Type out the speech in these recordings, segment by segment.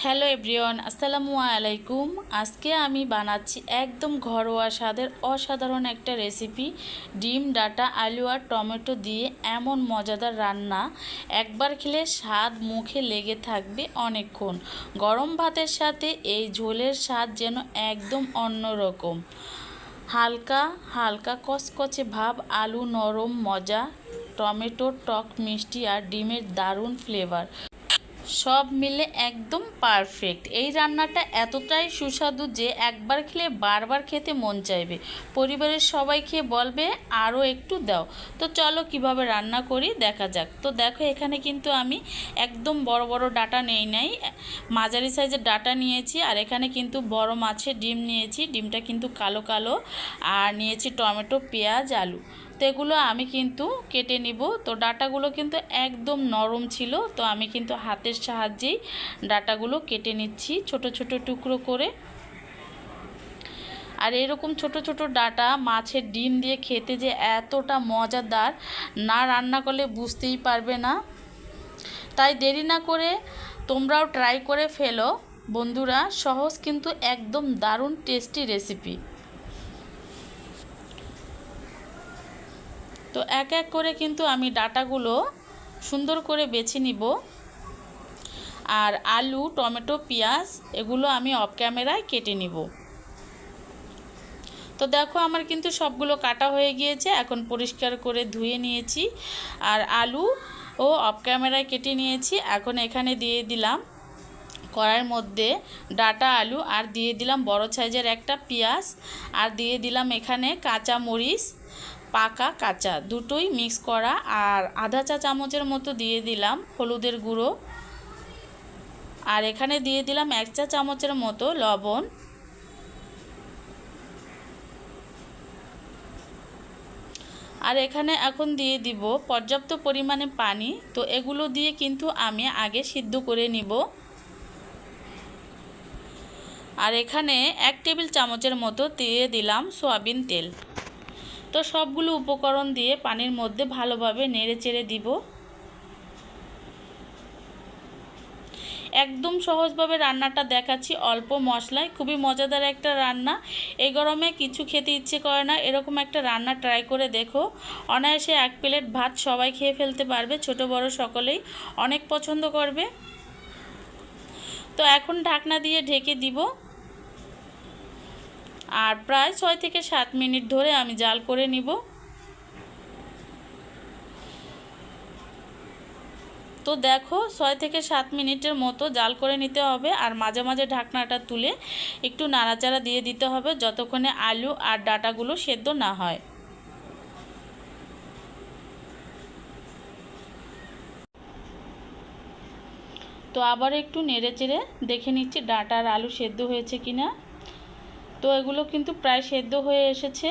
Hello everyone, আসসালামু আলাইকুম। আজকে আমি বানাচ্ছি একদম ঘরোয়া স্বাদের অসাধারণ একটা রেসিপি, ডিম, ডাটা, আলু আর টমেটো দিয়ে এমন মজাদার রান্না। একবার খেলে স্বাদ মুখে লেগে থাকবে অনেকক্ষণ। গরম ভাতের সাথে এই ঝোলের স্বাদ যেন একদম অন্যরকম। হালকা হালকা কচকচে ভাব, আলু নরম মজা, টমেটোর টক মিষ্টি আর ডিমের দারুণ ফ্লেভার, সব মিলে একদম পারফেক্ট। এই রান্নাটা এতটাই সুস্বাদু যে একবার খেলে বারবার খেতে মন চাইবে। পরিবারের সবাই খেয়ে বলবে আরও একটু দাও। তো চলো কিভাবে রান্না করি দেখা যাক। তো দেখো, এখানে কিন্তু আমি একদম বড় বড় ডাটা নাই, মাঝারি সাইজের ডাটা নিয়েছি। আর এখানে কিন্তু বড় মাছের ডিম নিয়েছি, ডিমটা কিন্তু কালো কালো। আর নিয়েছি টমেটো, পেঁয়াজ, আলু। তো এগুলো আমি কিন্তু কেটে নিব। তো ডাটাগুলো কিন্তু একদম নরম ছিল, তো আমি কিন্তু হাতের সাহায্যেই ডাটাগুলো কেটে নিচ্ছি ছোট ছোট টুকরো করে। আর এরকম ছোট ছোট ডাটা মাছের ডিম দিয়ে খেতে যে এতটা মজাদার, না রান্না করলে বুঝতেই পারবে না। তাই দেরি না করে তোমরাও ট্রাই করে ফেলো বন্ধুরা, সহজ কিন্তু একদম দারুণ টেস্টি রেসিপি। তো এক এক করে কিন্তু আমি ডাটাগুলো সুন্দর করে বেছে নিব। আর আলু, টমেটো, পেঁয়াজ এগুলো আমি অফ ক্যামেরায় কেটে নিব। তো দেখো, আমার কিন্তু সবগুলো কাটা হয়ে গিয়েছে, এখন পরিষ্কার করে ধুয়ে নিয়েছি। আর আলু ও অফ ক্যামেরায় কেটে নিয়েছি। এখন এখানে দিয়ে দিলাম কড়াইয়ের মধ্যে ডাটা, আলু, আর দিয়ে দিলাম বড় সাইজের একটা পেঁয়াজ, আর দিয়ে দিলাম এখানে কাঁচা মরিচ, পাকা কাঁচা দুটোই মিক্স করা, আর আধা চা চামচের মতো দিয়ে দিলাম হলুদের গুঁড়ো, আর এখানে দিয়ে দিলাম 1 চা চামচের মতো লবণ। আর এখানে এখন দিয়ে দিব পর্যাপ্ত পরিমাণে পানি। তো এগুলো দিয়ে কিন্তু আমি আগে সিদ্ধ করে নিব। আর এখানে 1 টেবিল চামচের মতো দিয়ে দিলাম সয়াবিন তেল। তো সবগুলো উপকরণ দিয়ে পানির মধ্যে ভালোভাবে নেড়ে চেড়ে দিব। একদম সহজভাবে রান্নাটা দেখাচ্ছি, অল্প মশলায় খুবই মজাদার একটা রান্না। এই গরমে কিছু খেতে ইচ্ছে করে না, এরকম একটা রান্না ট্রাই করে দেখো। অনায়াসে 1 প্লেট ভাত সবাই খেয়ে ফেলতে পারবে, ছোট বড় সকলেই অনেক পছন্দ করবে। তো এখন ঢাকনা দিয়ে ঢেকে দিব। আর প্রায় 6 থেকে 7 মিনিট ধরে আমি জাল করে নিব। তো দেখো, 6 থেকে 7 মিনিটের মতো জাল করে নিতে হবে। আর মাঝে মাঝে ঢাকনাটা তুলে একটু নাড়াচাড়া দিয়ে দিতে হবে যতক্ষণে আলু আর ডাটাগুলো সেদ্ধ না হয়। তো আবার একটু নেড়ে চেড়ে দেখে নিচ্ছি ডাটা আর আলু সেদ্ধ হয়েছে কিনা। তো এগুলো কিন্তু প্রায় সেদ্ধ হয়ে এসেছে।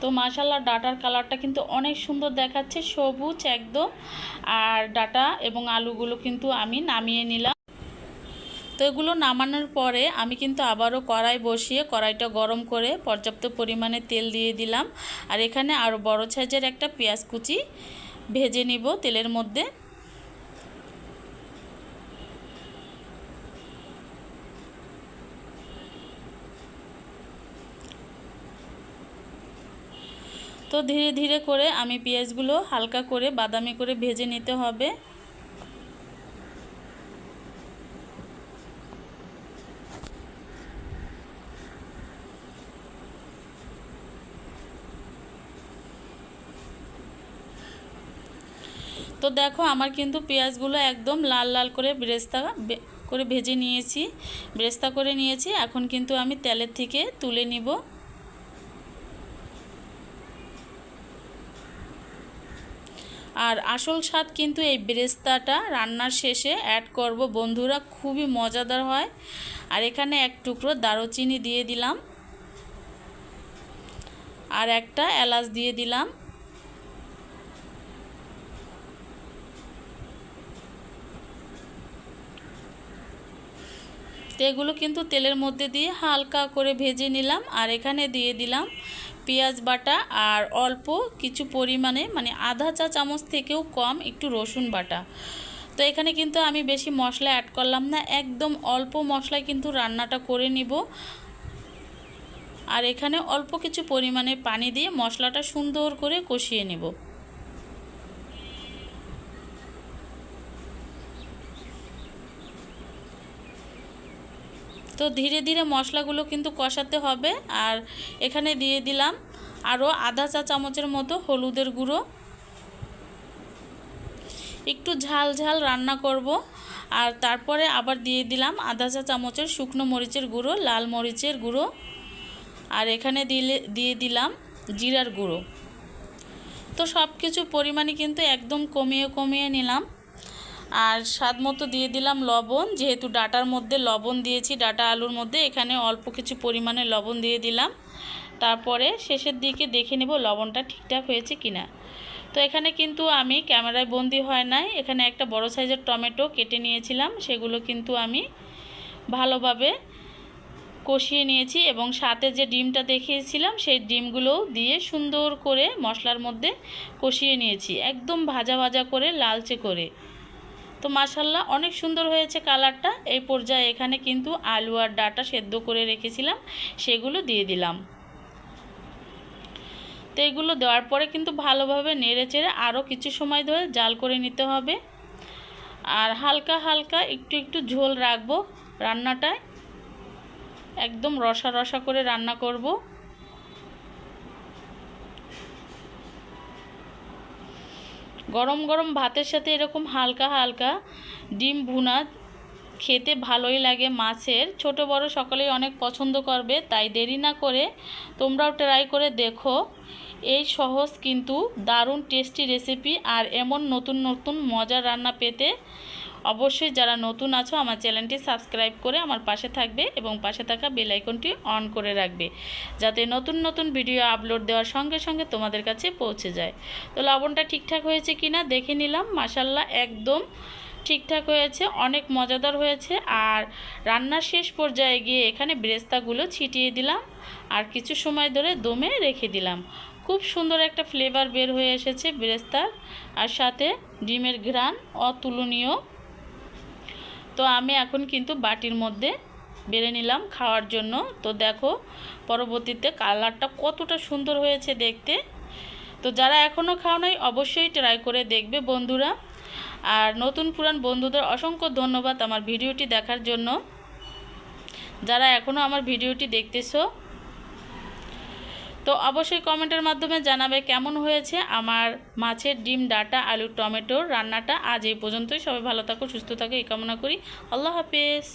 তো মাশাআল্লাহ, ডাটার কালারটা কিন্তু অনেক সুন্দর দেখাচ্ছে, সবুজ একদম। আর ডাটা এবং আলুগুলো কিন্তু আমি নামিয়ে নিলাম। তো এগুলো নামানোর পরে আমি কিন্তু আবারও কড়াই বসিয়ে কড়াইটা গরম করে পর্যাপ্ত পরিমাণে তেল দিয়ে দিলাম। আর এখানে আরও বড় সাইজের একটা পেঁয়াজ কুচি ভেজে নিব তেলের মধ্যে। তো ধীরে ধীরে করে আমি পেঁয়াজগুলো হালকা করে বাদামি করে ভেজে নিতে হবে। তো দেখো, আমার কিন্তু পেঁয়াজগুলো একদম লাল লাল করে ভেজে নিয়েছি, বেরেস্তা করে নিয়েছি। এখন কিন্তু আমি তেলের থেকে তুলে নিব। আর আসল স্বাদ কিন্তু এই বেরেস্তাটা রান্নার শেষে অ্যাড করব বন্ধুরা, খুবই মজাদার হয়। আর এখানে 1 টুকরো দারুচিনি দিয়ে দিলাম, আর একটা এলাচ দিয়ে দিলাম। তো এগুলো কিন্তু তেলের মধ্যে দিয়ে হালকা করে ভেজে নিলাম। আর এখানে দিয়ে দিলাম পেঁয়াজ বাটা আর অল্প কিছু পরিমাণে মানে আধা চা চামচ থেকেও কম একটু রসুন বাটা। তো এখানে কিন্তু আমি বেশি মশলা অ্যাড করলাম না, একদম অল্প মশলায় কিন্তু রান্নাটা করে নিব। আর এখানে অল্প কিছু পরিমাণে পানি দিয়ে মশলাটা সুন্দর করে কষিয়ে নেব। তো ধীরে ধীরে মশলাগুলো কিন্তু কষাতে হবে। আর এখানে দিয়ে দিলাম আরও আধা চা চামচের মতো হলুদের গুঁড়ো। একটু ঝাল ঝাল রান্না করব। আর তারপরে আবার দিয়ে দিলাম আধা চা চামচের শুকনো মরিচের গুঁড়ো, লাল মরিচের গুঁড়ো। আর এখানে দিয়ে দিলাম জিরার গুঁড়ো। তো সব কিছু পরিমাণই কিন্তু একদম কমিয়ে নিলাম। আর স্বাদ মতো দিয়ে দিলাম লবণ, যেহেতু ডাটার মধ্যে লবণ দিয়েছি, ডাটা আলুর মধ্যে এখানে অল্প কিছু পরিমাণে লবণ দিয়ে দিলাম। তারপরে শেষের দিকে দেখে নেব লবণটা ঠিকঠাক হয়েছে কিনা। তো এখানে কিন্তু আমি ক্যামেরায় বন্দি হয় নাই, এখানে একটা বড় সাইজের টমেটো কেটে নিয়েছিলাম, সেগুলো কিন্তু আমি ভালোভাবে কষিয়ে নিয়েছি এবং সাথে যে ডিমটা দেখিয়েছিলাম সেই ডিমগুলো দিয়ে সুন্দর করে মশলার মধ্যে কষিয়ে নিয়েছি, একদম ভাজা ভাজা করে লালচে করে। তো মাশাআল্লাহ অনেক সুন্দর হয়েছে কালারটা। এই পর্যায়ে এখানে কিন্তু আলু আর ডাটা সেদ্ধ করে রেখেছিলাম, সেগুলো দিয়ে দিলাম। তো এগুলো দেওয়ার পরে কিন্তু ভালোভাবে নেড়ে চেড়ে আরও কিছু সময় ধরে জাল করে নিতে হবে। আর হালকা হালকা একটু ঝোল রাখবো রান্নাটায়, একদম রসা রসা করে রান্না করব। গরম গরম ভাতের সাথে এরকম হালকা হালকা ডিম ভুনা খেতে ভালোই লাগে। মাছের ছোট বড় সকলেই অনেক পছন্দ করবে, তাই দেরি না করে তোমরাও ট্রাই করে দেখো। এই সহজ কিন্তু দারুণ টেস্টি রেসিপি। আর এমন নতুন নতুন মজার রান্না পেতে অবশ্যই যারা নতুন আছো আমার চ্যানেলটি সাবস্ক্রাইব করে আমার পাশে থাকবে এবং পাশে থাকা বেল আইকনটি অন করে রাখবে, যাতে নতুন নতুন ভিডিও আপলোড দেওয়ার সঙ্গে সঙ্গে তোমাদের কাছে পৌঁছে যায়। তো লবণটা ঠিকঠাক হয়েছে কিনা দেখে নিলাম, মাশাআল্লাহ একদম ঠিকঠাক হয়েছে, অনেক মজাদার হয়েছে। আর রান্নার শেষ পর্যায়ে গিয়ে এখানে বেরেস্তাগুলো ছিটিয়ে দিলাম আর কিছু সময় ধরে দমে রেখে দিলাম। খুব সুন্দর একটা ফ্লেভার বের হয়ে এসেছে বেরেস্তার, আর সাথে ডিমের ঘ্রাণ অতুলনীয়। তো আমি এখন কিন্তু বাটির মধ্যে বেড়ে নিলাম খাওয়ার জন্য। তো দেখো পরবর্তীতে কালারটা কতটা সুন্দর হয়েছে দেখতে। তো যারা এখনও খাও নাই অবশ্যই ট্রাই করে দেখবে বন্ধুরা। আর নতুন পুরান বন্ধুদের অসংখ্য ধন্যবাদ আমার ভিডিওটি দেখার জন্য। যারা এখনও আমার ভিডিওটি দেখতেছো তো অবশ্যই কমেন্টের মাধ্যমে জানাবে কেমন হয়েছে আমার মাছের ডিম ডাটা আলু টমেটোর রান্নাটা। আজ এই পর্যন্তই। সবাই ভালো থাকো, সুস্থ থাকো এই কামনা করি। আল্লাহ হাফেজ।